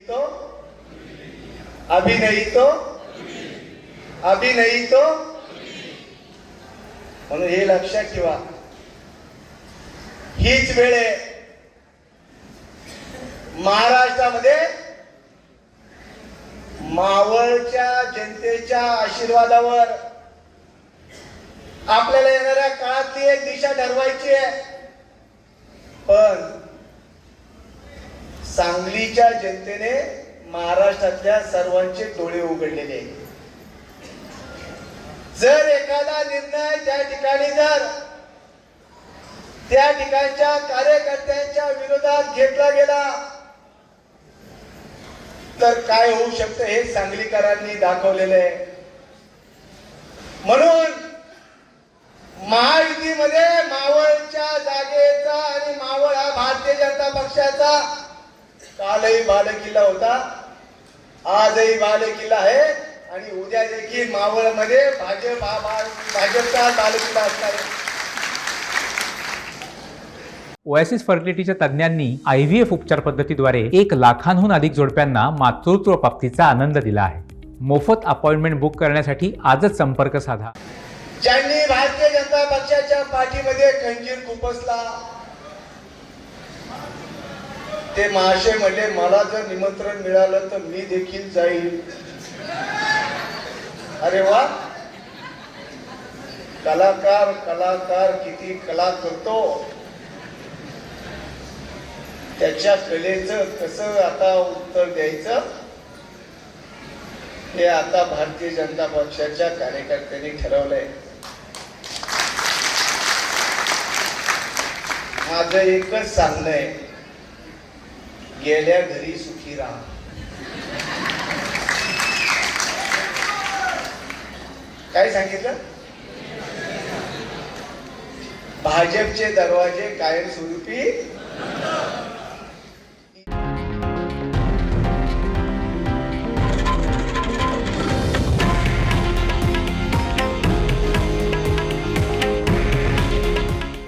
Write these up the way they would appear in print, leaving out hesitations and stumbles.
तो अभी नहीं तो अभी नहीं तो म्हणून हे लक्षात ठेवा. हीच वेळ आहे महाराष्ट्रामध्ये मावळच्या जनतेच्या आशीर्वादावर आपल्याला येणाऱ्या काळातली एक दिशा ठरवायची आहे. पण सांगलीच्या जनतेने महाराष्ट्रातल्या सर्वांचे डोळे उघडलेले आहेत. जर एखादा निर्णय त्या ठिकाणी जर त्या ठिकाणच्या कार्यकर्त्यांच्या विरोधात घेतला गेला तर काय होऊ शकतं हे सांगलीकरांनी दाखवलेलं आहे. म्हणून महायुतीमध्ये मावळच्या जागेचा आणि मावळ हा भारतीय जनता पक्षाचा कालही बालेकिल्ला होता, आजही बालेकिल्ला आहे आणि उद्या देखील मावळमध्ये भाजपचा बालेकिल्ला असणार आहे. ओएसिस फर्टिलिटीच्या तज्ज्ञांनी IVF उपचार पद्धतीद्वारे 1 लाखांहून अधिक जोडप्यांना मातृत्व प्राप्तीचा आनंद दिला आहे. मोफत अपॉइंटमेंट बुक करण्यासाठी आजच संपर्क साधा. ज्यांनी भारतीय जनता पक्षाच्या पाठीमध्ये खंजीर खुपसला ते महाशय म्हणले मला जर निमंत्रण मिळालं तर मी देखील जाईल. अरे वा, कलाकार कलाकार किती कला करतो, त्याच्या कलेचं कसं आता उत्तर द्यायचं हे आता भारतीय जनता पक्षाच्या कार्यकर्त्यांनी ठरवलंय. माझं एकच सांगणं आहे, गेल्या घरी सुखी राहा. काय सांगितलं? भाजपचे दरवाजे कायमस्वरूपी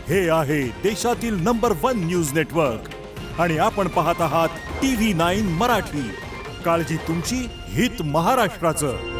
हे आहे देशातील नंबर 1 न्यूज नेटवर्क आणि आपण पाहत आहात TV9 मराठी. काळजी तुमची, हित महाराष्ट्राचं.